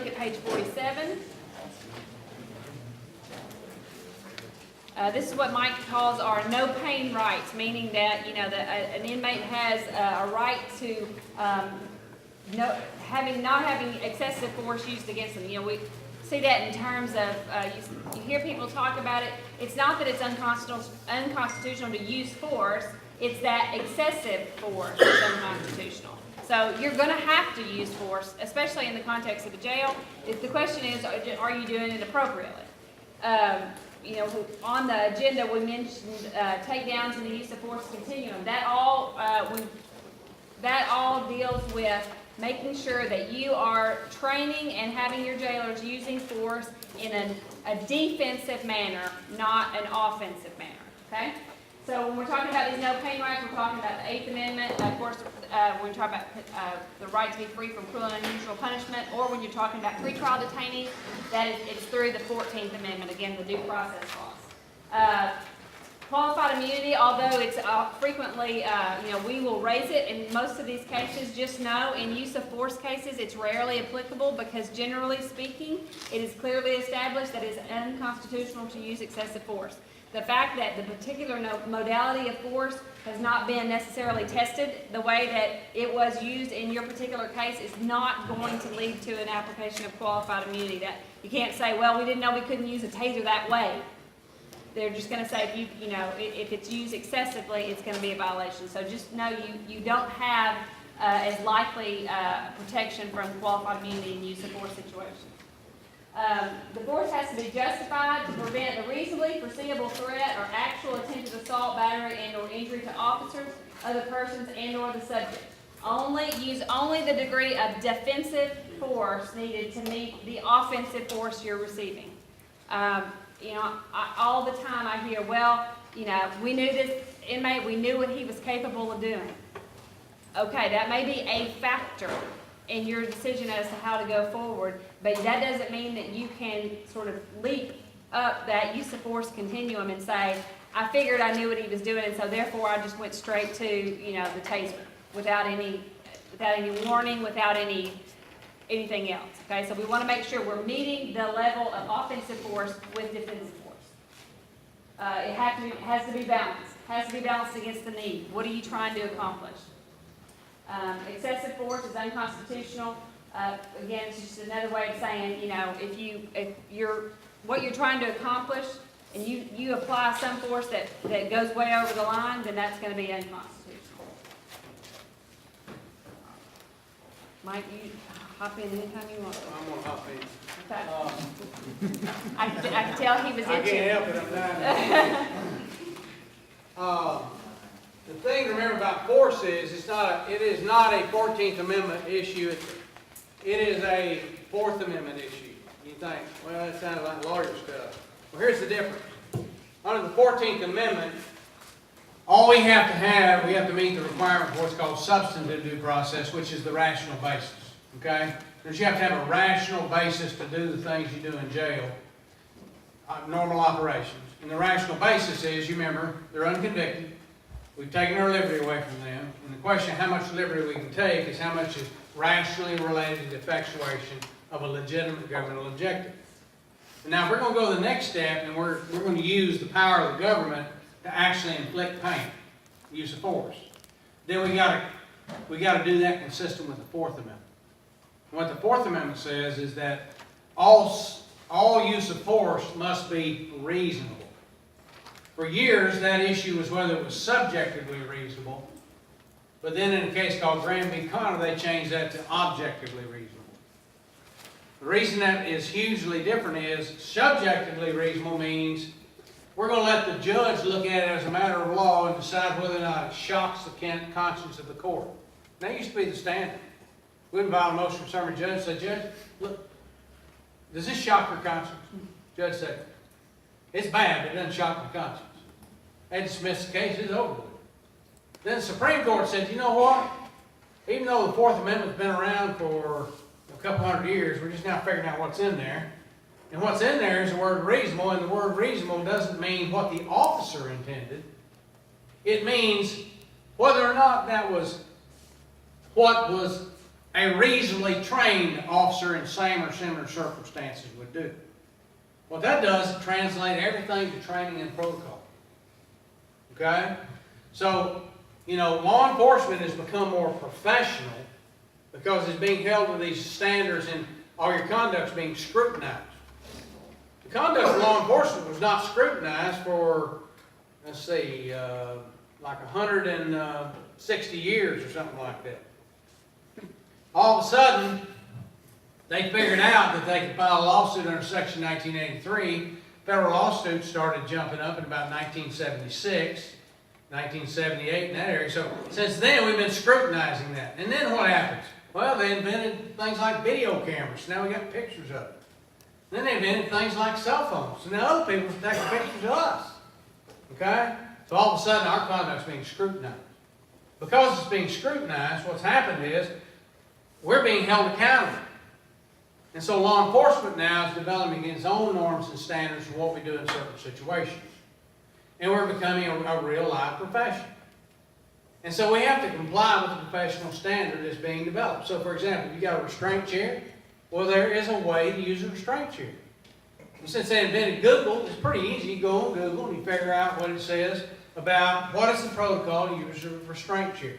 Look at page 47. This is what Mike calls our no pain rights, meaning that an inmate has a right to not having excessive force used against them. We see that in terms of you hear people talk about it. It's not that it's unconstitutional to use force; it's that excessive force is unconstitutional. So you're going to have to use force, especially in the context of a jail. If the question is, are you doing it appropriately? On the agenda we mentioned takedowns and the use of force continuum. That all deals with making sure that you are training and having your jailers using force in a defensive manner, not an offensive manner. Okay? So when we're talking about these no pain rights, we're talking about the 8th Amendment. Of course, when we're talking about the right to be free from cruel and unusual punishment, or when you're talking about pretrial detainees, it's through the 14th Amendment, again, the due process laws. Qualified immunity, although it's frequently, we will raise it in most of these cases, just know in use of force cases it's rarely applicable because generally speaking, it is clearly established that it is unconstitutional to use excessive force. The fact that the particular modality of force has not been necessarily tested the way that it was used in your particular case is not going to lead to an application of qualified immunity. That you can't say, well, we didn't know we couldn't use a taser that way. They're just going to say if it's used excessively, it's going to be a violation. So just know you don't have as likely protection from qualified immunity in use of force situations. The force has to be justified to prevent a reasonably foreseeable threat or actual attempted assault, battery, and/or injury to officers, other persons, and/or the subject. Use only the degree of defensive force needed to meet the offensive force you're receiving. All the time I hear, we knew this inmate, we knew what he was capable of doing. Okay, that may be a factor in your decision as to how to go forward, but that doesn't mean that you can sort of leap up that use of force continuum and say, I figured I knew what he was doing, and so therefore I just went straight to, the taser without any warning, without anything else. Okay, so we want to make sure we're meeting the level of offensive force with defensive force. It has to be balanced. Has to be balanced against the need. What are you trying to accomplish? Excessive force is unconstitutional. Again, it's just another way of saying, if what you're trying to accomplish, and you apply some force that goes way over the line, then that's going to be unconstitutional. Mike, you hop in anytime you want. I'm going to hop in. Okay. I can tell he was itching. I can't help it, I'm dying. The thing to remember about force is it is not a 14th Amendment issue. It is a 4th Amendment issue. You think, well, that sounds like lawyer stuff. Well, here's the difference. Under the 14th Amendment, all we have to meet the requirement for what's called substantive due process, which is the rational basis. Okay? Because you have to have a rational basis to do the things you do in jail, normal operations. And the rational basis is, you remember, they're unconvicted. We've taken their liberty away from them. And the question of how much liberty we can take is how much is rationally related to the effectuation of a legitimate governmental objective. And now, if we're going to go to the next step, and we're going to use the power of the government to actually inflict pain, use of force, then we got to do that consistent with the 4th Amendment. And what the 4th Amendment says is that all use of force must be reasonable. For years, that issue was whether it was subjectively reasonable, but then in a case called Graham v. Connor, they changed that to objectively reasonable. The reason that is hugely different is subjectively reasonable means we're going to let the judge look at it as a matter of law and decide whether or not it shocks the conscience of the court. That used to be the standard. We'd file a motion for summary judge and say, Judge, look, does this shock your conscience? Judge said, it's bad, but it doesn't shock my conscience. They dismissed the case, it's over with. Then the Supreme Court said, you know what? Even though the 4th Amendment's been around for a couple hundred years, we're just now figuring out what's in there. And what's in there is the word reasonable, and the word reasonable doesn't mean what the officer intended. It means whether or not that was what was a reasonably trained officer in same or similar circumstances would do. What that does, it translates everything to training and protocol. Okay? So, you know, law enforcement has become more professional because it's being held to these standards and all your conduct's being scrutinized. The conduct of law enforcement was not scrutinized for, let's see, like 160 years or something like that. All of a sudden, they figured out that they could file a lawsuit under Section 1983. Federal lawsuits started jumping up in about 1976, 1978, in that area. So since then, we've been scrutinizing that. And then what happens? Well, they invented things like video cameras. Now we got pictures of it. Then they invented things like cell phones. So now other people are taking pictures of us. Okay? So all of a sudden, our conduct's being scrutinized. Because it's being scrutinized, what's happened is we're being held accountable. And so law enforcement now is developing its own norms and standards for what we do in certain situations. And we're becoming a real live profession. And so we have to comply with the professional standard that's being developed. So for example, if you got a restraint chair, well, there is a way to use a restraint chair. And since they invented Google, it's pretty easy. You go on Google and you figure out what it says about what is the protocol to use a restraint chair.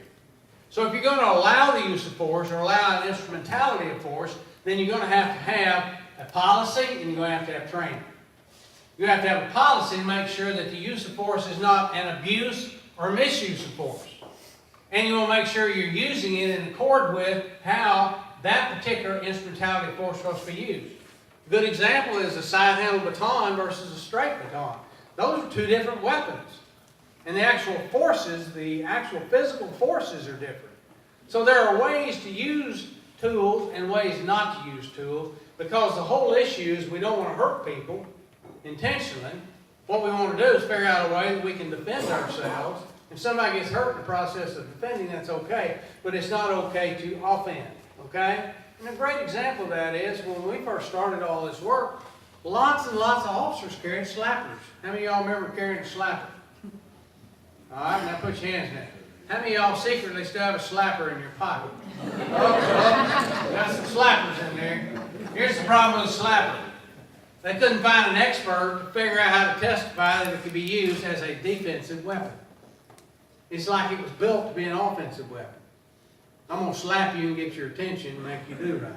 So if you're going to allow the use of force or allow an instrumentality of force, then you're going to have a policy and you're going to have training. You have to have a policy to make sure that the use of force is not an abuse or misuse of force. And you want to make sure you're using it in accord with how that particular instrumentality of force is supposed to be used. A good example is a side-handled baton versus a straight baton. Those are two different weapons. And the actual forces, the actual physical forces are different. So there are ways to use tools and ways not to use tools, because the whole issue is we don't want to hurt people intentionally. What we want to do is figure out a way that we can defend ourselves. If somebody gets hurt in the process of defending, that's okay, but it's not okay to offend, okay? And a great example of that is when we first started all this work, lots and lots of officers carried slappers. How many of y'all remember carrying a slapper? All right, now put your hands down. How many of y'all secretly still have a slapper in your pocket? Got some slappers in there. Here's the problem with a slapper. They couldn't find an expert to figure out how to testify that it could be used as a defensive weapon. It's like it was built to be an offensive weapon. I'm going to slap you and get your attention and make you do right.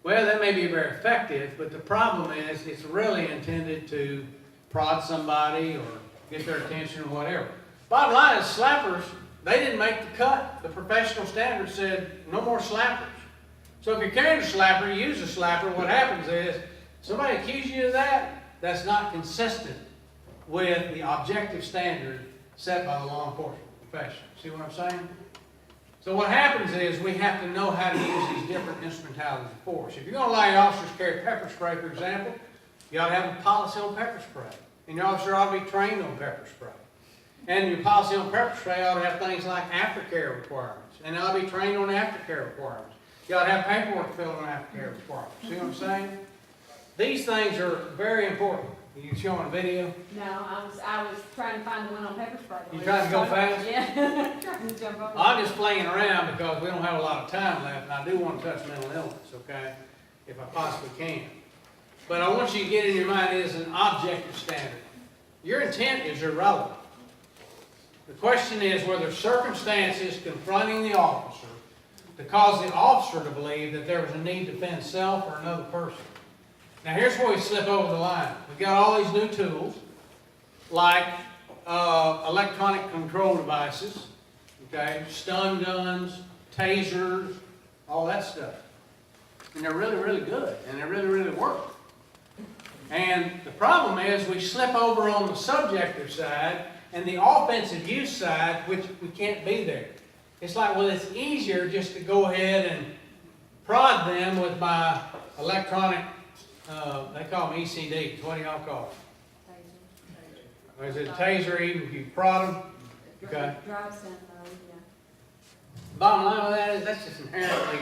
Well, that may be very effective, but the problem is it's really intended to prod somebody or get their attention or whatever. Bottom line is slappers, they didn't make the cut. The professional standard said no more slappers. So if you're carrying a slapper, you use a slapper, what happens is somebody accuses you of that, that's not consistent with the objective standard set by the law enforcement profession. See what I'm saying? So what happens is we have to know how to use these different instrumentalities of force. If you're going to allow your officers to carry pepper spray, for example, you ought to have a policy on pepper spray. And your officer ought to be trained on pepper spray. And your policy on pepper spray ought to have things like aftercare requirements. And they ought to be trained on aftercare requirements. You ought to have paperwork filled on aftercare requirements. See what I'm saying? These things are very important. Are you showing a video? No, I was trying to find the one on pepper spray. You trying to go fast? Yeah. Trying to jump over. I'm just playing around because we don't have a lot of time left, and I do want to touch mental illness, okay, if I possibly can. But I want you to get in your mind it is an objective standard. Your intent is irrelevant. The question is whether circumstances confronting the officer to cause the officer to believe that there was a need to defend self or another person. Now here's where we slip over the line. We've got all these new tools, like electronic control devices, okay, stun guns, tasers, all that stuff. And they're really, really good, and they really, really work. And the problem is we slip over on the subjective side and the offensive use side, which we can't be there. It's like, well, it's easier just to go ahead and prod them with my electronic, they call them ECDs. What do y'all call them? Or is it a taser even if you prod them? Okay. Drive stun mode, yeah. Bottom line with that is that's just inherently,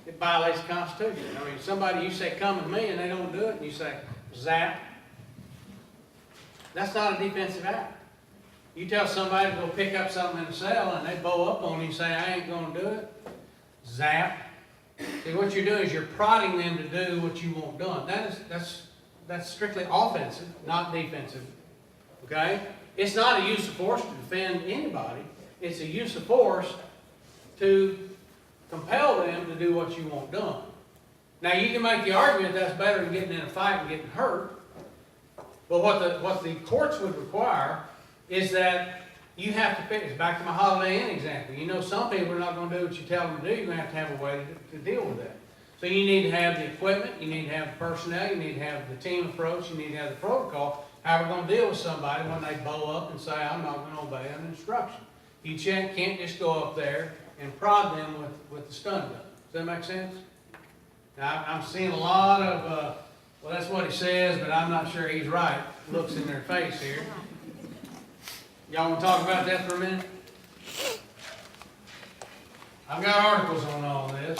it violates the Constitution. I mean, somebody, you say, come with me, and they don't do it, and you say, zap. That's not a defensive act. You tell somebody to go pick up something in the cell, and they bow up on you and say, I ain't going to do it. Zap. See, what you're doing is you're prodding them to do what you want done. That's strictly offensive, not defensive. Okay? It's not a use of force to defend anybody. It's a use of force to compel them to do what you want done. Now, you can make the argument that's better than getting in a fight and getting hurt. But what the courts would require is that you have to pick. It's back to my Holiday Inn example. You know, some people are not going to do what you tell them to do. You're going to have a way to deal with that. So you need to have the equipment, you need to have the personnel, you need to have the team approach, you need to have the protocol. How we're going to deal with somebody when they bow up and say, I'm not going to obey an instruction. You can't just go up there and prod them with the stun gun. Does that make sense? Now, I'm seeing a lot of, well, that's what he says, but I'm not sure he's right, looks in their face here. Y'all want to talk about that for a minute? I've got articles on all this.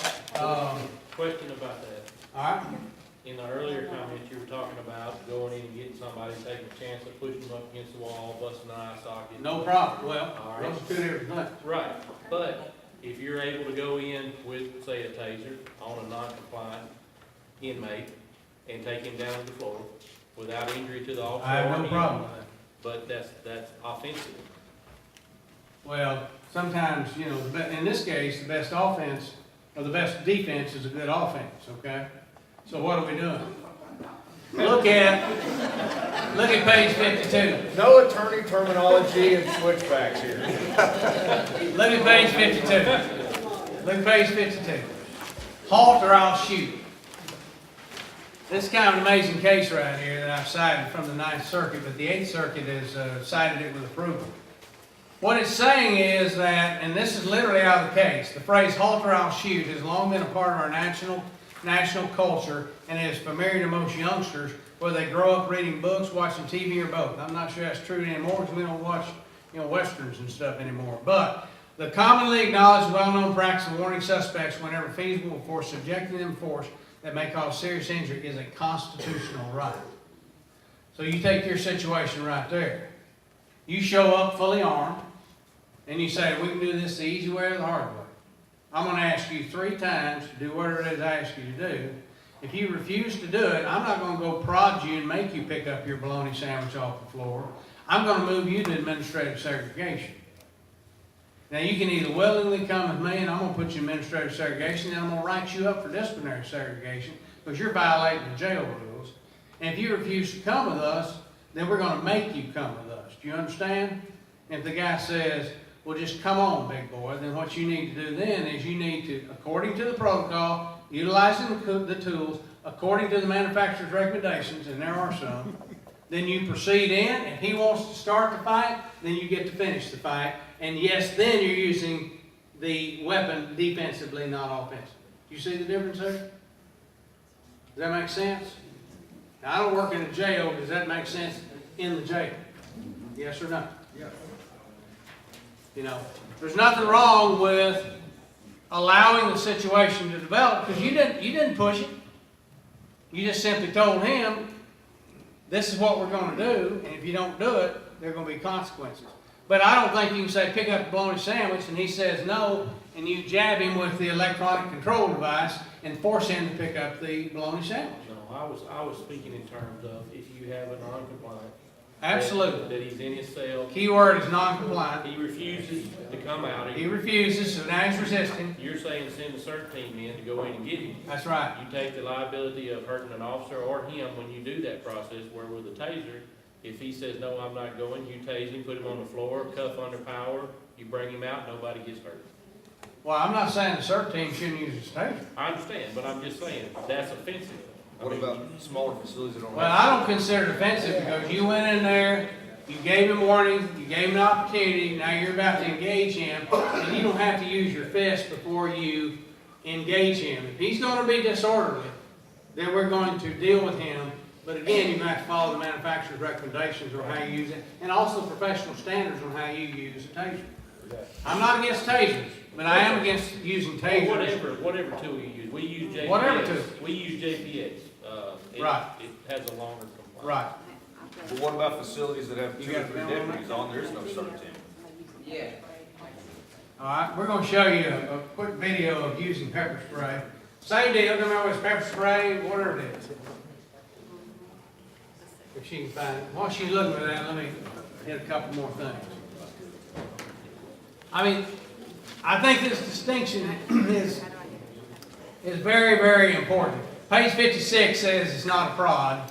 Question about that. All right. In the earlier comments, you were talking about going in and getting somebody, taking a chance of pushing them up against the wall, busting an eye socket. No problem. Well, All right. those are two different things. Right, but if you're able to go in with, say, a taser on a non-compliant inmate and take him down to the floor without injury to the officer. I have or no him, problem with that. But that's offensive. Well, Sometimes, you know, in this case, the best offense, or the best defense is a good offense, okay? So what are we doing? Look at page 52. No attorney terminology and switchbacks here. Look at page 52. Look at page 52. Halt or I'll shoot. This is kind of an amazing case right here that I've cited from the 9th Circuit, but the 8th Circuit has cited it with approval. What it's saying is that, and this is literally out of the case, the phrase halt or I'll shoot has long been a part of our national culture and is familiar to most youngsters, whether they grow up reading books, watching TV, or both. I'm not sure that's true anymore because we don't watch, westerns and stuff anymore. But the commonly acknowledged, well-known practice of warning suspects whenever feasible before subjecting them to force that may cause serious injury is a constitutional right. So you take your situation right there. You show up fully armed, and you say, we can do this the easy way or the hard way. I'm going to ask you 3 times to do whatever it is I ask you to do. If you refuse to do it, I'm not going to go prod you and make you pick up your bologna sandwich off the floor. I'm going to move you to administrative segregation. Now, you can either willingly come with me, and I'm going to put you in administrative segregation, and I'm going to write you up for disciplinary segregation because you're violating the jail rules. And if you refuse to come with us, then we're going to make you come with us. Do you understand? If the guy says, well, just come on, big boy, then what you need to do then is you need to, according to the protocol, utilizing the tools, according to the manufacturer's recommendations, and there are some, then you proceed in. If he wants to start the fight, then you get to finish the fight. And yes, then you're using the weapon defensively, not offensively. You see the difference there? Does that make sense? Now, I don't work in a jail. Does that make sense in the jail? Yes or no? Yes. There's nothing wrong with allowing the situation to develop because you didn't push it. You just simply told him, this is what we're going to do, and if you don't do it, there are going to be consequences. But I don't think you can say, pick up the bologna sandwich, and he says no, and you jab him with the electronic control device and force him to pick up the bologna sandwich. no, I was speaking in terms of if you have a non-compliant. Absolutely. That he's in his cell. Key word is non-compliant. He refuses to come out. He refuses, so now he's resisting. You're saying send a CERT team in to go in and get him. That's right. You take the liability of hurting an officer or him when you do that process, where with a taser, if he says, no, I'm not going, you tase him, put him on the floor, cuff under power, you bring him out, nobody gets hurt. Well, I'm not saying the CERT team shouldn't use his taser. I understand, but I'm just saying, that's offensive. What about smaller facilities that don't Well, I don't consider it offensive because you went in there, you gave him warning, you gave him an opportunity, now you're about to engage him, and you don't have to use your fist before you engage him. If he's going to be disorderly, then we're going to deal with him. But again, you have to follow the manufacturer's recommendations on how you use it, and also professional standards on how you use a taser. I'm not against tasers, but I am against using tasers. Whatever tool you use. We use JPS. Whatever tool. We use JPS. Right. It has a longer compliance. Right. But what about facilities that have You 2 got or 3 a bill on deputies on? There is no CERT team. Yeah. All right, we're going to show you a quick video of using pepper spray. Same deal, no matter if it's pepper spray, whatever it is. If she can find it. While she's looking for that, let me hit a couple more things. I mean, I think this distinction is very, very important. Page 56 says it's not a prod.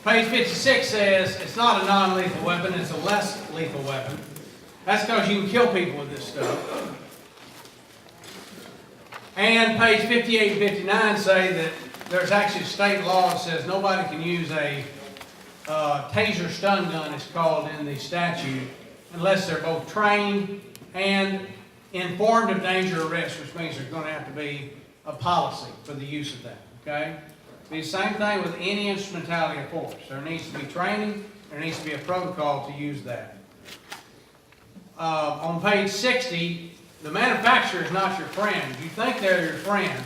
Page 56 says it's not a non-lethal weapon, it's a less lethal weapon. That's because you can kill people with this stuff. And page 58 and 59 say that there's actually state law that says nobody can use a taser stun gun, it's called in the statute, unless they're both trained and informed of danger or risk, which means there's going to have to be a policy for the use of that, okay? Be the same thing with any instrumentality of force. There needs to be training, there needs to be a protocol to use that. On page 60, the manufacturer is not your friend. You think they're your friend,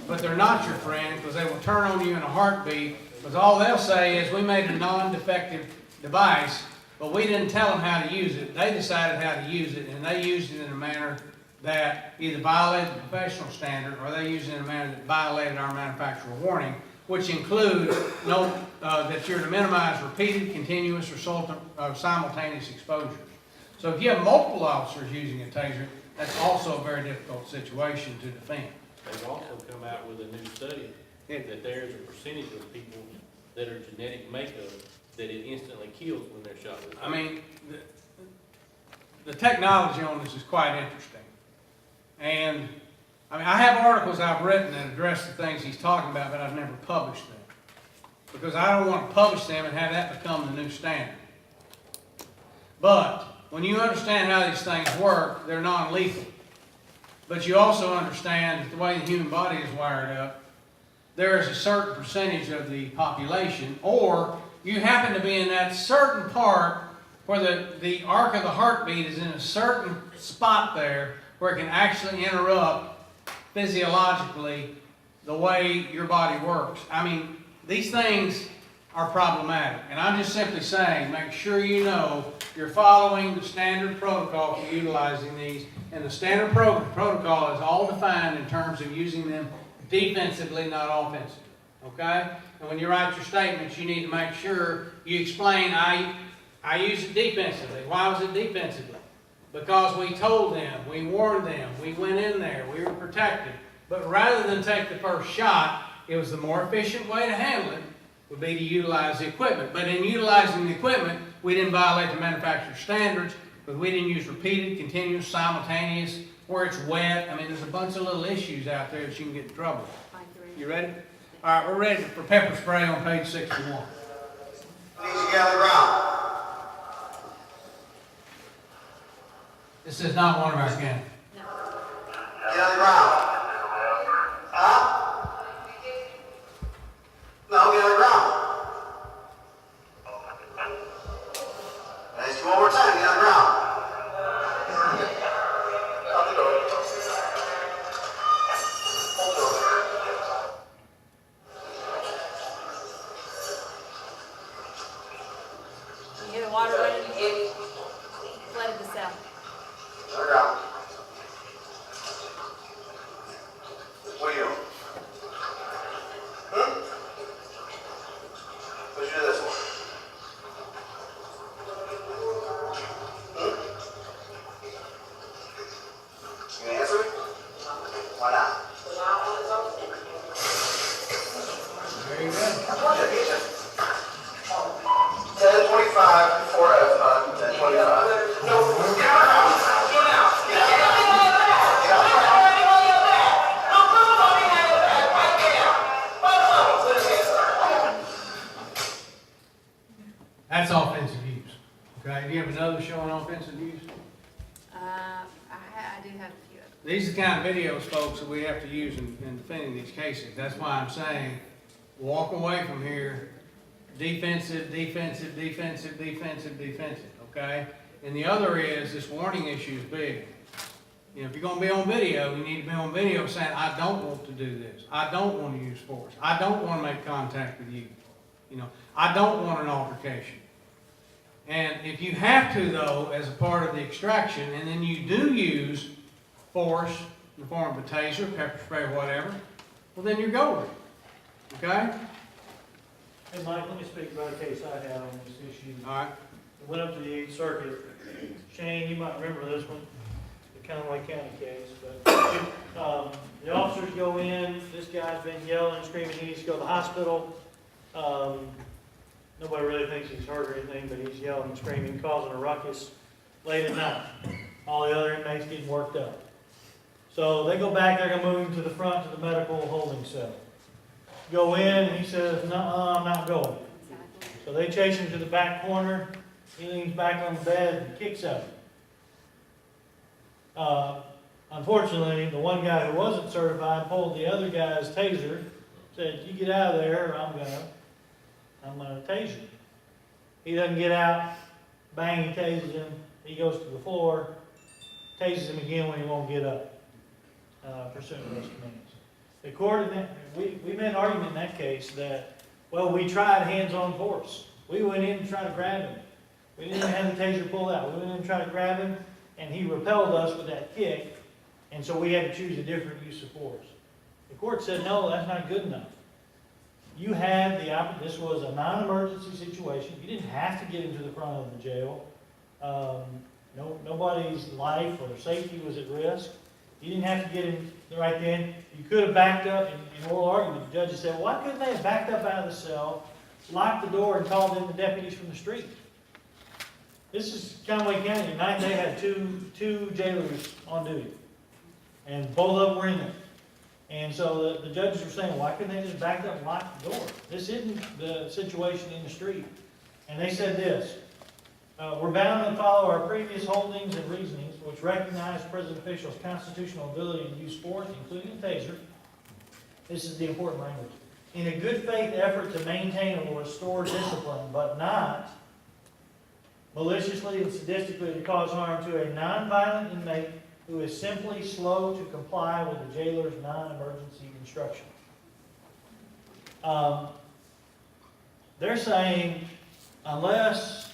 but they're not your friend because they will turn on you in a heartbeat, because all they'll say is, we made a non-defective device, but we didn't tell them how to use it. They decided how to use it, and they used it in a manner that either violated the professional standard or they used it in a manner that violated our manufacturer warning, which includes that you're to minimize repeated, continuous, or simultaneous exposures. So if you have multiple officers using a taser, that's also a very difficult situation to defend. They've also come out with a new study that there's a percentage of people that are genetic makeup that it instantly kills when they're shot with. I mean, the technology on this is quite interesting. And, I mean, I have articles I've written that address the things he's talking about, but I've never published them. Because I don't want to publish them and have that become the new standard. But, when you understand how these things work, they're non-lethal. But you also understand that the way the human body is wired up, there is a certain percentage of the population, or you happen to be in that certain part where the arc of the heartbeat is in a certain spot there where it can actually interrupt physiologically the way your body works. I mean, these things are problematic. And I'm just simply saying, make sure you know you're following the standard protocol for utilizing these. And the standard protocol is all defined in terms of using them defensively, not offensively. Okay? And when you write your statements, you need to make sure you explain, I use it defensively. Why was it defensively? Because we told them, we warned them, we went in there, we were protected. But rather than take the first shot, it was the more efficient way to handle it would be to utilize the equipment. But in utilizing the equipment, we didn't violate the manufacturer's standards, because we didn't use repeated, continuous, simultaneous, where it's wet. I mean, there's a bunch of little issues out there that you can get in trouble with. You ready? All right, we're ready for pepper spray on page 61. Please gather round. This is not one of our candidates. Gather round. Huh? No, gather round. Ask you one more time, gather round. Out the door. Hold the door. You hear the water running? Flooded the cell. Gather round. What are you doing? What'd you do this for? You gonna answer me? Why not? Very good. 10:25 before 10:25. No, get out. Get out. Get out. That's offensive use. Okay, do you have another showing offensive use? I do have a few of them. These are the kind of videos, folks, that we have to use in defending these cases. That's why I'm saying, walk away from here, defensive, defensive, defensive, defensive, defensive, okay? And the other is, this warning issue is big. You know, if you're gonna be on video, you need to be on video saying, I don't want to do this. I don't want to use force. I don't want to make contact with you. You know, I don't want an altercation. And if you have to, though, as a part of the extraction, and then you do use force in the form of a taser, pepper spray, whatever, well, then you're golden. Okay? Hey, Mike, let me speak about a case I had on this issue. All right. It went up to the 8th Circuit. Shane, you might remember this one, the Conway County case, but, the officers go in, this guy's been yelling and screaming, he needs to go to the hospital. Nobody really thinks he's hurt or anything, but he's yelling and screaming, causing a ruckus late at night. All the other inmates getting worked up. So they go back, they're gonna move him to the front to the medical holding cell. Go in, and he says, no, I'm not going. So they chase him to the back corner, he leans back on the bed and kicks at him. Unfortunately, the one guy who wasn't certified pulled the other guy's taser, said, you get out of there or I'm gonna tase you. He doesn't get out, bang, he tases him, he goes to the floor, tases him again when he won't get up, pursuant to those commands. The court, we made an argument in that case that, well, we tried hands-on force. We went in and tried to grab him. We didn't even have the taser pulled out. We went in and tried to grab him, and he repelled us with that kick, and so we had to choose a different use of force. The court said, no, that's not good enough. You had this was a non-emergency situation. You didn't have to get him to the front of the jail. Nobody's life or safety was at risk. You didn't have to get him right then. You could have backed up in oral argument. The judge said, why couldn't they have backed up out of the cell, locked the door, and called in the deputies from the street? This is Conway County. Tonight they had two jailers on duty, and both of them were in there. And so the judges were saying, why couldn't they just back up and lock the door? This isn't the situation in the street. And they said this, we're bound to follow our previous holdings and reasonings, which recognize prison officials' constitutional ability to use force, including a taser. This is the important language. In a good faith effort to maintain or restore discipline, but not maliciously and sadistically to cause harm to a nonviolent inmate who is simply slow to comply with the jailer's non-emergency instruction. They're saying, unless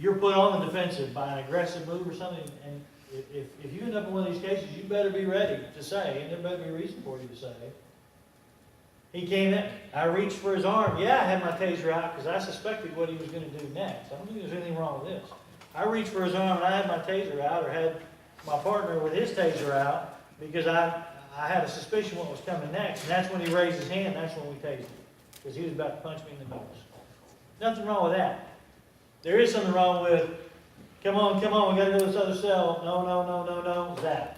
you're put on the defensive by an aggressive move or something, and if you end up in one of these cases, you better be ready to say, and there better be a reason for you to say, he came in, I reached for his arm. Yeah, I had my taser out because I suspected what he was going to do next. I don't think there's anything wrong with this. I reached for his arm and I had my taser out, or had my partner with his taser out, because I had a suspicion what was coming next. And that's when he raised his hand, that's when we tased him, because he was about to punch me in the nose. Nothing wrong with that. There is something wrong with, come on, we got to go to this other cell. No, that.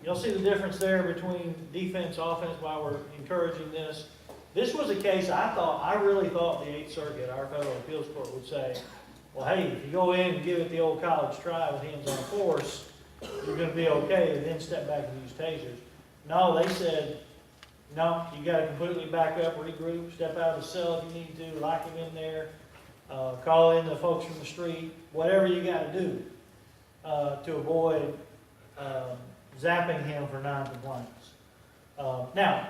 You'll see the difference there between defense, offense, why we're encouraging this. This was a case I really thought the 8th Circuit, our federal appeals court, would say, well, hey, if you go in and give it the old college try with hands-on force, you're going to be okay, and then step back and use tasers. No, they said, no, you got to completely back up, regroup, step out of the cell if you need to, lock him in there, call in the folks from the street, whatever you got to do to avoid zapping him for non-compliance. Now,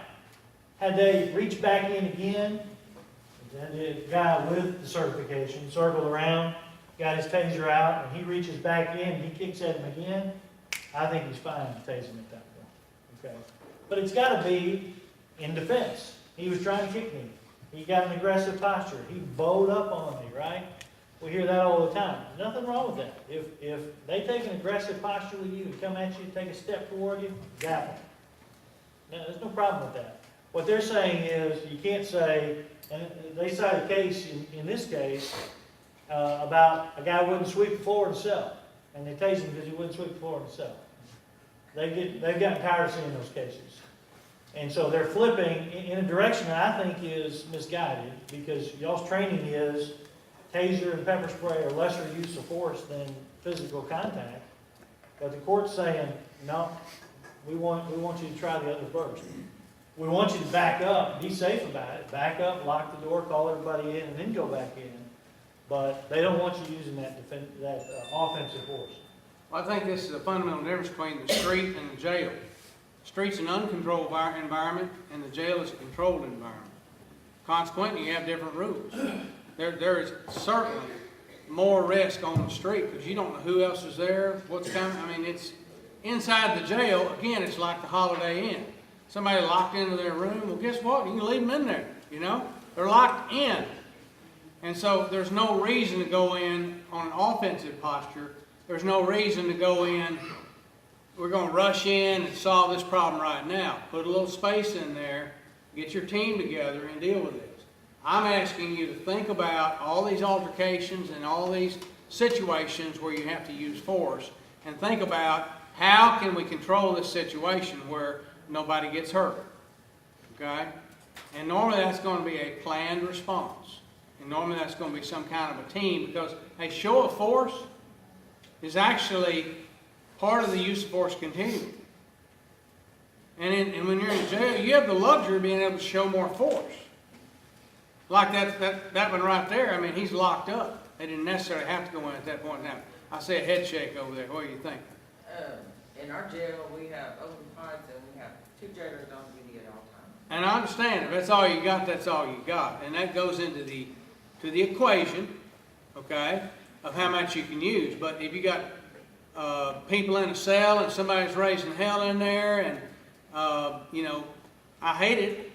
had they reached back in again, the guy with the certification circled around, got his taser out, and he reaches back in and he kicks at him again, I think he's fine to tase him at that point. Okay? But it's got to be in defense. He was trying to kick me. He got an aggressive posture. He bowed up on me, right? We hear that all the time. Nothing wrong with that. If they take an aggressive posture with you and come at you, take a step toward you, zap them. Now, there's no problem with that. What they're saying is you can't say, and they cite a case in this case about a guy wouldn't sweep the floor in the cell, and they tased him because he wouldn't sweep the floor in the cell. They've gotten tired of seeing those cases. And so they're flipping in a direction that I think is misguided, because y'all's training is taser and pepper spray are lesser use of force than physical contact. But the court's saying, no, we want you to try the other first. We want you to back up, be safe about it, back up, lock the door, call everybody in, and then go back in. But they don't want you using that offensive force. Well, I think this is a fundamental difference between the street and the jail. The street's an uncontrolled environment, and the jail is a controlled environment. Consequently, you have different rules. There is certainly more risk on the street because you don't know who else is there, what's coming. I mean, inside the jail, again, it's like the Holiday Inn. Somebody locked into their room, well, guess what? You can leave them in there, you know? They're locked in. And so there's no reason to go in on an offensive posture. There's no reason to go in, we're going to rush in and solve this problem right now. Put a little space in there, get your team together and deal with this. I'm asking you to think about all these altercations and all these situations where you have to use force, and think about how can we control this situation where nobody gets hurt, okay? And normally that's going to be a planned response. And normally that's going to be some kind of a team, because a show of force is actually part of the use of force continuum. And when you're in jail, you have the luxury of being able to show more force. Like that one right there, I mean, he's locked up. They didn't necessarily have to go in at that point in time. I see a head shake over there. What do you think? In our jail, we have open pods and we have 2 jailers on duty at all times. And I understand, if that's all you got, that's all you got. And that goes into the equation, okay, of how much you can use. But if you got people in a cell and somebody's raising hell in there, and, you know, I hate it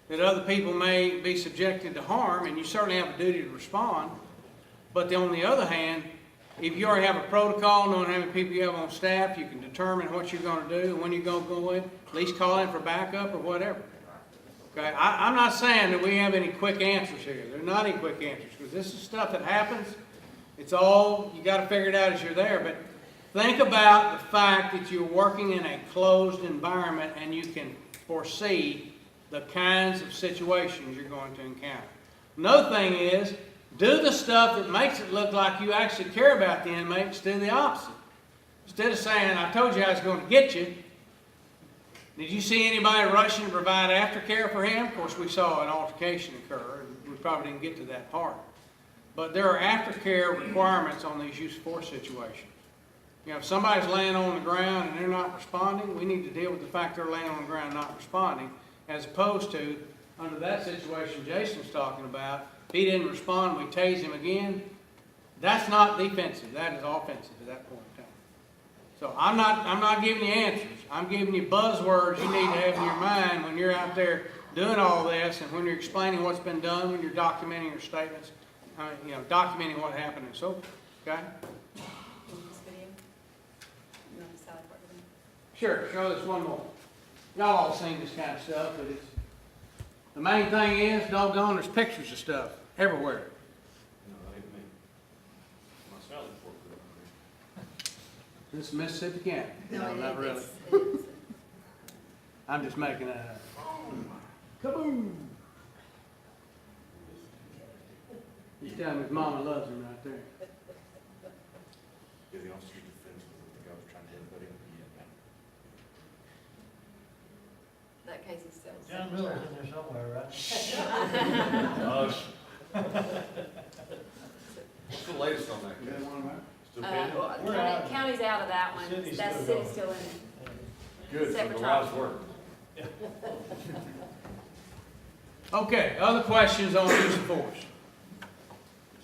that other people may be subjected to harm, and you certainly have a duty to respond. But on the other hand, if you already have a protocol, knowing how many people you have on staff, you can determine what you're going to do and when you're going to go in, at least call in for backup or whatever. Okay, I'm not saying that we have any quick answers here. There are not any quick answers, because this is stuff that happens. It's all, you got to figure it out as you're there. But think about the fact that you're working in a closed environment and you can foresee the kinds of situations you're going to encounter. Another thing is, do the stuff that makes it look like you actually care about the inmate, instead of the opposite. Instead of saying, I told you I was going to get you, did you see anybody rushing to provide aftercare for him? Of course, we saw an altercation occur, and we probably didn't get to that part. But there are aftercare requirements on these use of force situations. You know, if somebody's laying on the ground and they're not responding, we need to deal with the fact they're laying on the ground and not responding, as opposed to, under that situation Jason's talking about, if he didn't respond, we tase him again. That's not defensive, that is offensive at that point in time. So I'm not giving you answers. I'm giving you buzzwords you need to have in your mind when you're out there doing all this, and when you're explaining what's been done, when you're documenting your statements, you know, documenting what happened and so forth, okay? Sure, show this one more. Y'all all seen this kind of stuff, but it's, the main thing is, doggone, there's pictures of stuff everywhere. No, that ain't me. My salad fork. This is Mississippi County. No, Not really. it's- I'm just making that up. Kaboom! He's telling me his mama loves him right there. Yeah, the officer's defense was the guy was trying to headbutt him. That case is still. John Miller's in there somewhere, right? What's the latest on that You got case? one right? Still pending? We're out. County's out of that one. City's That's still city's going. still in it. Good, so Separate the last trial. word. Okay, other questions on use of force?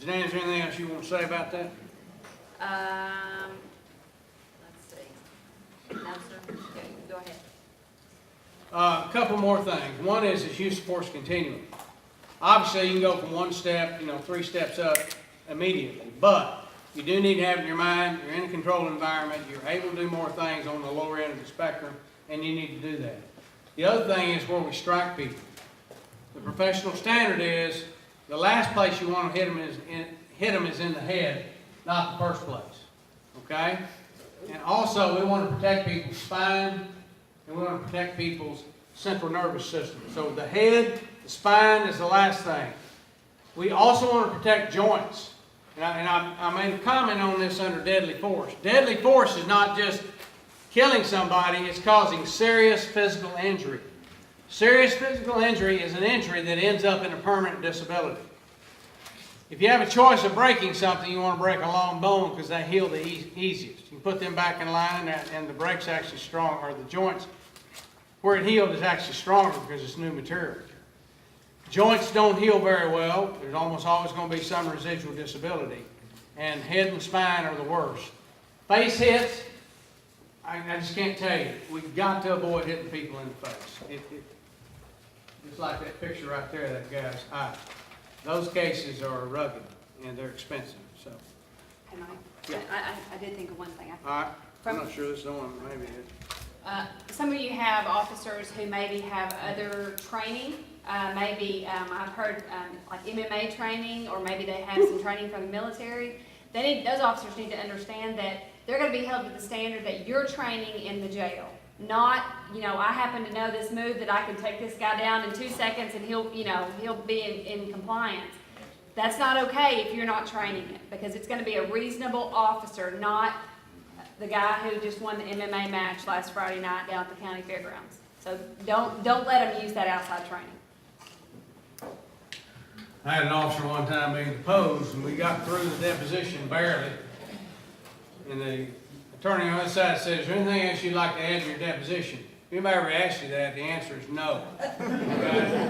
Jan, is there anything else you want to say about that? Let's see. No, sir. Okay, go ahead. A couple more things. One is use of force continuum. Obviously, you can go from one step, 3 steps up immediately, but you do need to have in your mind, you're in a controlled environment, you're able to do more things on the lower end of the spectrum, and you need to do that. The other thing is where we strike people. The professional standard is the last place you want to hit them is in the head, not the first place. Okay? And also, we want to protect people's spine, and we want to protect people's central nervous system. So the head, the spine is the last thing. We also want to protect joints. And I made a comment on this under deadly force. Deadly force is not just killing somebody, it's causing serious physical injury. Serious physical injury is an injury that ends up in a permanent disability. If you have a choice of breaking something, you want to break a long bone because they heal the easiest. You can put them back in line, and the break's actually strong, or the joints where it healed is actually stronger because it's new material. Joints don't heal very well. There's almost always going to be some residual disability. And head and spine are the worst. Face hits, I just can't tell you, we've got to avoid hitting people in the face. Just like that picture right there, that guy's eye. Those cases are rugged and they're expensive, so. Can I? Yeah. I did think of one thing. All right, I'm not sure this is the one, maybe it is. Some of you have officers who maybe have other training. I've heard like MMA training, or maybe they have some training from the military. Those officers need to understand that they're going to be held to the standard that you're training in the jail. Not, I happen to know this move that I can take this guy down in 2 seconds and he'll be in compliance. That's not okay if you're not training it, because it's going to be a reasonable officer, not the guy who just won the MMA match last Friday night down at the county fairgrounds. So don't let them use that outside training. I had an officer one time being deposed, and we got through the deposition barely. And the attorney on the other side said, "Is there anything else you'd like to add to your deposition?" If anybody ever asked you that, the answer is no. Okay?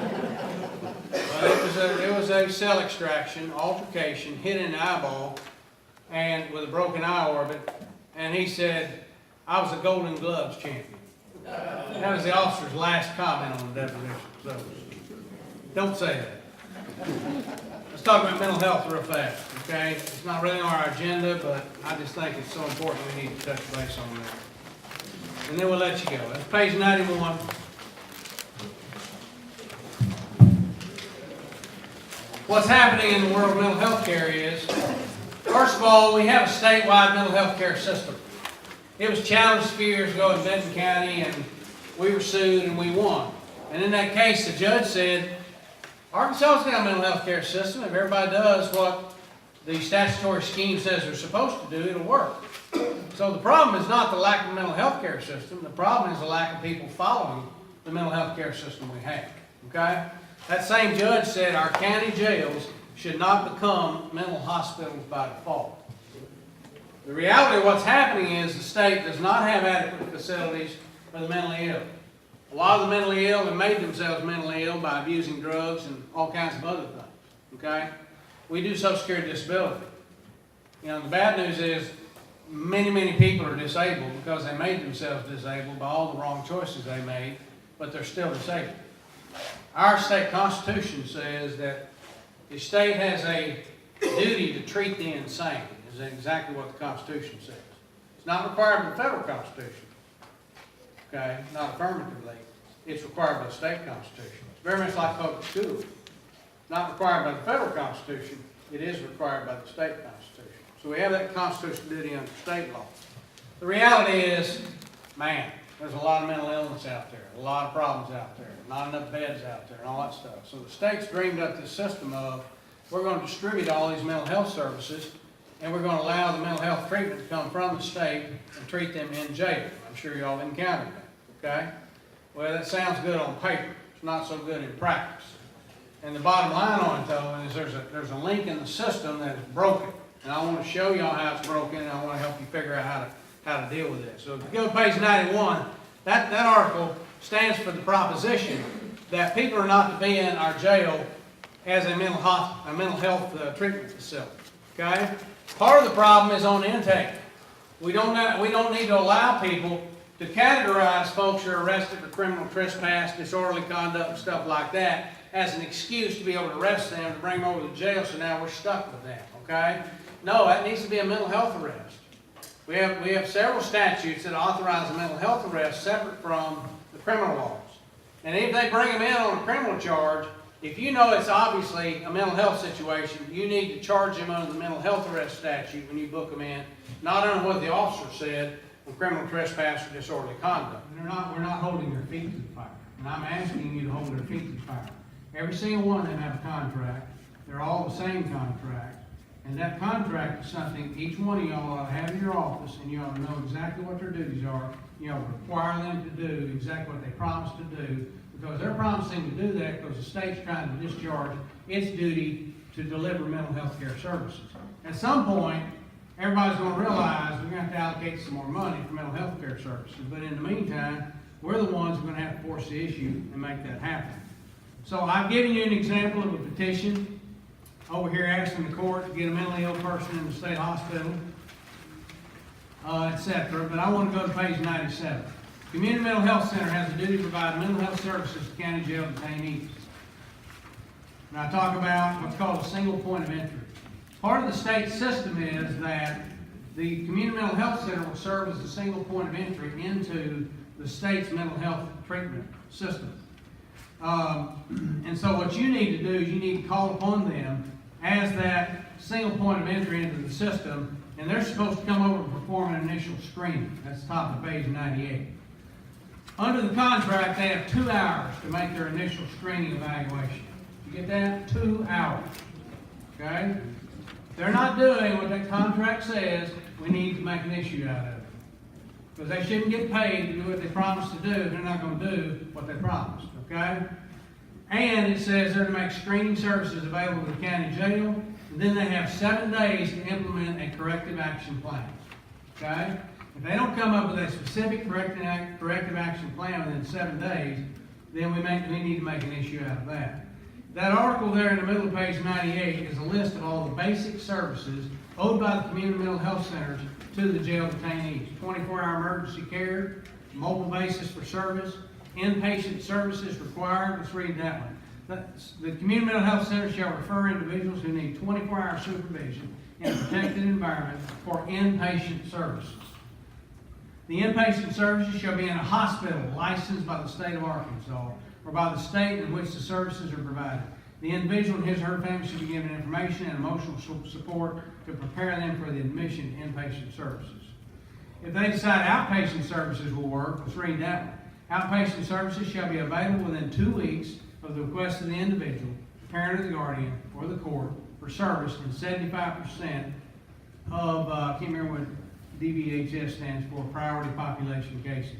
Well, it was a cell extraction, altercation, hit in the eyeball, and with a broken eye orbit. And he said, "I was a Golden Gloves champion." That was the officer's last comment on the deposition. So don't say that. Let's talk about mental health real fast, okay? It's not really on our agenda, but I just think it's so important we need to touch base on that. And then we'll let you go. That's page 91. What's happening in the world of mental health care is, first of all, we have a statewide mental health care system. It was challenged a few years ago in Benton County, and we were sued and we won. And in that case, the judge said, Arkansas's got a mental health care system. If everybody does what the statutory scheme says they're supposed to do, it'll work. So the problem is not the lack of mental health care system. The problem is the lack of people following the mental health care system we have. Okay? That same judge said our county jails should not become mental hospitals by default. The reality of what's happening is the state does not have adequate facilities for the mentally ill. A lot of the mentally ill have made themselves mentally ill by abusing drugs and all kinds of other things. Okay? We do Social Security disability. The bad news is many people are disabled because they made themselves disabled by all the wrong choices they made, but they're still disabled. Our state constitution says that the state has a duty to treat the insane, is exactly what the Constitution says. It's not required by the federal Constitution. Okay, not affirmatively. It's required by the state constitution. It's very much like public schools. Not required by the federal constitution, it is required by the state constitution. So we have that constitutional duty under state law. The reality is, man, there's a lot of mental illness out there, a lot of problems out there, not enough beds out there, and all that stuff. So the state's dreamed up this system of, we're going to distribute all these mental health services, and we're going to allow the mental health treatment to come from the state and treat them in jail. I'm sure you all encountered that, okay? Well, that sounds good on paper. It's not so good in practice. And the bottom line on it, though, is there's a link in the system that is broken. And I want to show y'all how it's broken, and I want to help you figure out how to deal with it. So if you go to page 91, that article stands for the proposition that people are not to be in our jail as a mental health treatment facility, okay? Part of the problem is on intake. We don't need to allow people to categorize folks who are arrested for criminal trespass, disorderly conduct, and stuff like that as an excuse to be able to arrest them, to bring them over to jail, so now we're stuck with them, okay? No, that needs to be a mental health arrest. We have several statutes that authorize a mental health arrest separate from the criminal laws. And if they bring them in on a criminal charge, if you know it's obviously a mental health situation, you need to charge them under the mental health arrest statute when you book them in, not under what the officer said on criminal trespass or disorderly conduct. We're not holding their feet to the fire. And I'm asking you to hold their feet to the fire. Every single one of them have a contract. They're all the same contract. And that contract is something each one of y'all ought to have in your office, and you ought to know exactly what their duties are. You ought to require them to do exactly what they promised to do, because they're promising to do that because the state's trying to discharge its duty to deliver mental health care services. At some point, everybody's going to realize we're going to have to allocate some more money for mental health care services. But in the meantime, we're the ones who are going to have to force the issue and make that happen. So I've given you an example of a petition over here asking the court to get a mentally ill person in the state hospital. etc. But I want to go to page 97. Community Mental Health Center has a duty to provide mental health services to county jail detainees. And I talk about what's called a single point of entry. Part of the state system is that the Community Mental Health Center will serve as a single point of entry into the state's mental health treatment system. And so what you need to do is you need to call upon them as that single point of entry into the system, and they're supposed to come over and perform an initial screening. That's the top of page 98. Under the contract, they have 2 hours to make their initial screening evaluation. You get that? 2 hours. Okay? If they're not doing what that contract says, we need to make an issue out of it. Because they shouldn't get paid to do what they promised to do if they're not going to do what they promised. Okay? And it says they're to make screening services available to the county jail, and then they have 7 days to implement a corrective action plan. Okay? If they don't come up with a specific corrective action plan within 7 days, then we need to make an issue out of that. That article there in the middle of page 98 is a list of all the basic services owed by the community mental health centers to the jail detainees. 24-hour emergency care, mobile basis for service, inpatient services required. Let's read that one. The community mental health center shall refer individuals who need 24-hour supervision in a protected environment for inpatient services. The inpatient services shall be in a hospital licensed by the state of Arkansas or by the state in which the services are provided. The individual and his or her family should be given information and emotional support to prepare them for the admission to inpatient services. If they decide outpatient services will work, let's read that one. Outpatient services shall be available within 2 weeks of the request of the individual, parent or the guardian, or the court for service in 75% of, I can't remember what DVHS stands for, priority population cases.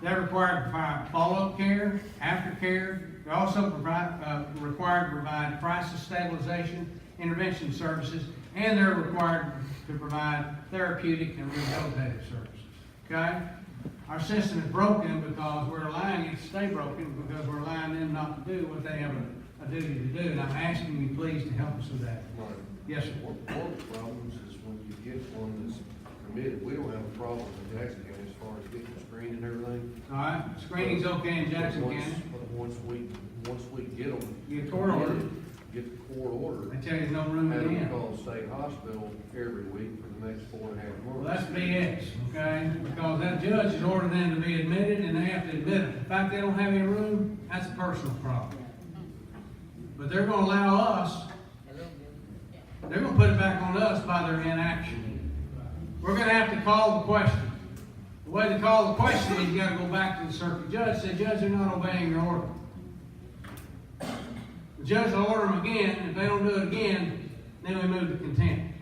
They're required to provide follow-up care, aftercare. They're also required to provide crisis stabilization, intervention services, and they're required to provide therapeutic and rehabilitative services. Okay? Our system is broken because we're allowing it to stay broken because we're allowing them not to do what they have a duty to do. And I'm asking you please to help us with that. Right. Yes, sir. One of the problems is when you get one that's committed, we don't have a problem in Jackson County as far as getting screened and everything. All right, screening's okay in Jackson But County. once we get them. You get court order. Get the court order. They tell you there's no room Have to them in. call state hospital every week for the next 4.5 months. Well, that's BS, okay? Because that judge has ordered them to be admitted, and they have to admit it. The fact they don't have any room, that's a personal problem. But they're gonna allow us, they're gonna put it back on us by their inaction. We're gonna have to call the question. The way to call the question is you gotta go back to the circuit judge, say, Judge, they're not obeying your order. The judge will order them again, and if they don't do it again, then we move to contempt.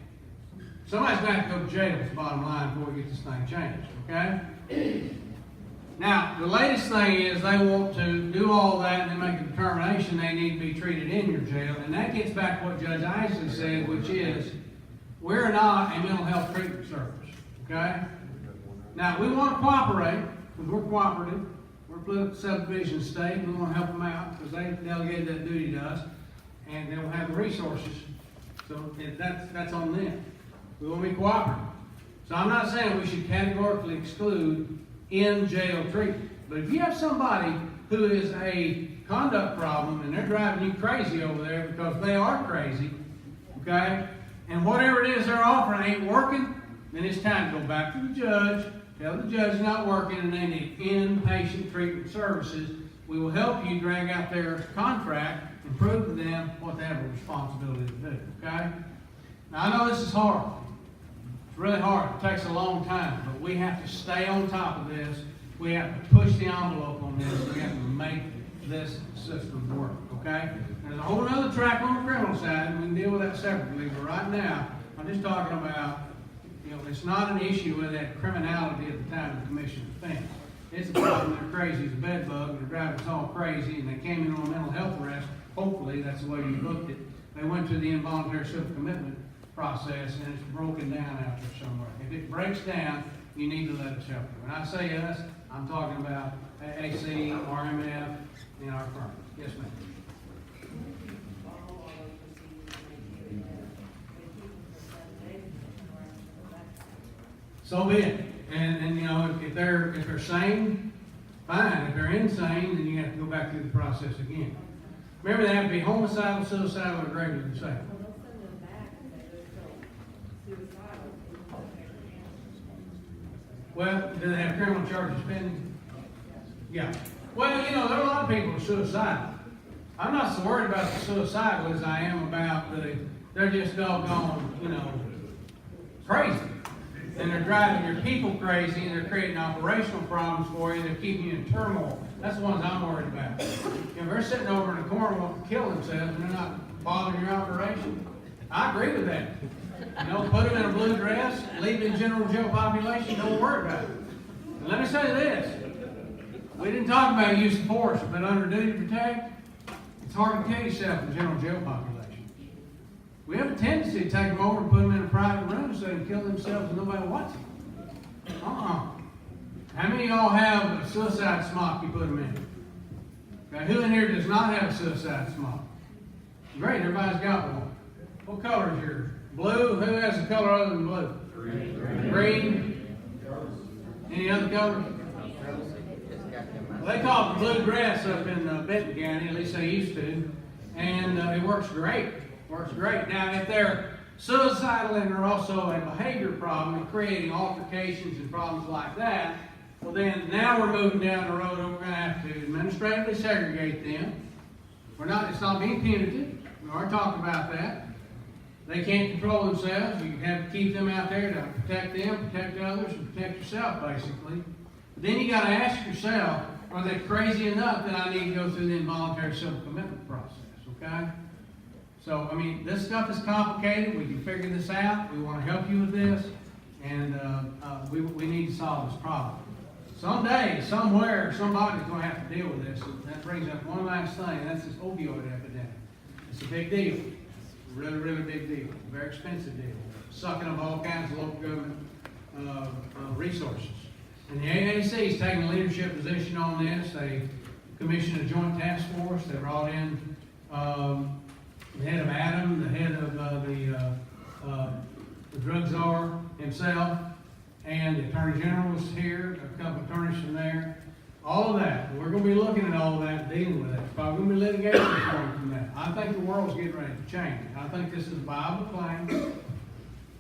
Somebody's going to have to go to jail, is the bottom line, before we get this thing changed, okay? Now, the latest thing is they want to do all that and then make a determination they need to be treated in your jail, and that gets back to what Judge Isley said, which is, we're not a mental health treatment service, okay? Now, we want to cooperate, because we're cooperative. We're a political subdivision state, we want to help them out, because they delegated that duty to us, and they don't have the resources, so that's on them. We want to be cooperative. So I'm not saying we should categorically exclude in-jail treatment, but if you have somebody who is a conduct problem, and they're driving you crazy over there because they are crazy, okay, and whatever it is they're offering ain't working, then it's time to go back to the judge, tell the judge it's not working and they need inpatient treatment services. We will help you drag out their contract and prove to them what they have a responsibility to do, okay? Now, I know this is hard. It's really hard. It takes a long time, but we have to stay on top of this. We have to push the envelope on this. We have to make this system work, okay? There's a whole other track on the criminal side, and we can deal with that separately, but right now, I'm just talking about, you know, it's not an issue with that criminality at the time of the commission offense. It's a problem, they're crazy as a bedbug, and they're driving us all crazy, and they came in on a mental health arrest. Hopefully, that's the way you looked at it. They went through the involuntary civil commitment process, and it's broken down out there somewhere. If it breaks down, you need to let us help you. When I say us, I'm talking about AAC, RMF, and our firm. Yes, ma'am. so be it. And you know, if they're sane, fine. If they're insane, then you have to go back through the process again. Remember, they have to be homicidal, suicidal, or gravely disabled. Well, do they have criminal charges pending? Yeah. Well, you know, there are a lot of people who are suicidal. I'm not so worried about the suicidal as I am about they're just doggone, you know, crazy. And they're driving your people crazy, and they're creating operational problems for you, they're keeping you in turmoil. That's the ones I'm worried about. You know, they're sitting over in a corner wanting to kill themselves, and they're not bothering your operation. I agree with that. You know, put them in a blue dress, leave the general jail population, don't worry about it. And let me say this. We didn't talk about use of force, but under duty to protect, it's hard to kill yourself in the general jail population. We have a tendency to take them over and put them in a private room so they can kill themselves and nobody watches them. How many of y'all have a suicide smock you put them in? Okay, who in here does not have a suicide smock? Great, everybody's got one. What color is yours? Blue? Who has a color other than blue? Green? Any other color? Well, they call it blue grass up in Benton County, at least they used to, and it works great. Works great. Now, if they're suicidal and they're also a behavior problem and creating altercations and problems like that, well then, now we're moving down the road and we're going to have to administratively segregate them. It's not being punitive. We already talked about that. They can't control themselves. You have to keep them out there to protect them, protect others, and protect yourself, basically. But then you got to ask yourself, are they crazy enough that I need to go through the involuntary civil commitment process, okay? So, I mean, this stuff is complicated. We can figure this out. We want to help you with this. And we need to solve this problem. Someday, somewhere, somebody's going to have to deal with this. And that brings up one last thing, and that's this opioid epidemic. It's a big deal. Really, really big deal. Very expensive deal. Sucking up all kinds of local government resources. And the AAC is taking a leadership position on this. They commissioned a joint task force. They brought in the head of ADAM, the head of the drug czar himself, and the attorney general was here, a couple of attorneys from there. All of that. We're going to be looking at all of that, dealing with it. It's probably going to be litigation from that. I think the world's getting ready to change. I think this is a viable claim.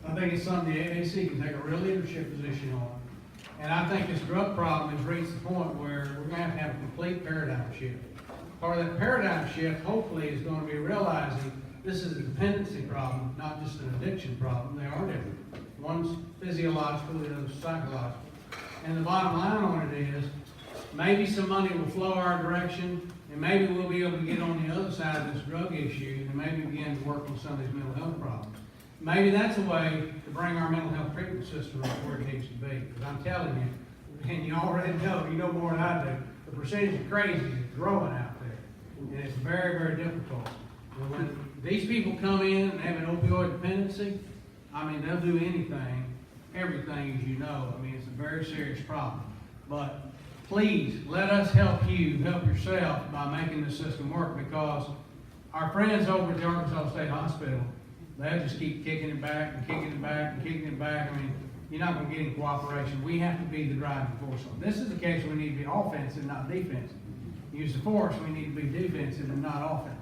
I think it's something the AAC can take a real leadership position on. And I think this drug problem has reached the point where we're going to have a complete paradigm shift. Part of that paradigm shift, hopefully, is going to be realizing this is a dependency problem, not just an addiction problem. They are different. One's physiological, the other's psychological. And the bottom line on it is, maybe some money will flow our direction, and maybe we'll be able to get on the other side of this drug issue, and maybe begin to work on some of these mental health problems. Maybe that's a way to bring our mental health treatment system up where it needs to be. Because I'm telling you, and you already know, you know more than I do, the percentage of crazy is growing out there. And it's very, very difficult. And when these people come in and have an opioid dependency, I mean, they'll do anything, everything, as you know. I mean, it's a very serious problem. But please, let us help you, help yourself by making the system work, because our friends over at the Arkansas State Hospital, they'll just keep kicking it back and kicking it back and kicking it back. I mean, you're not going to get any cooperation. We have to be the driving force on this. Is the case we need to be offensive, not defensive. Use the force, we need to be defensive and not offensive.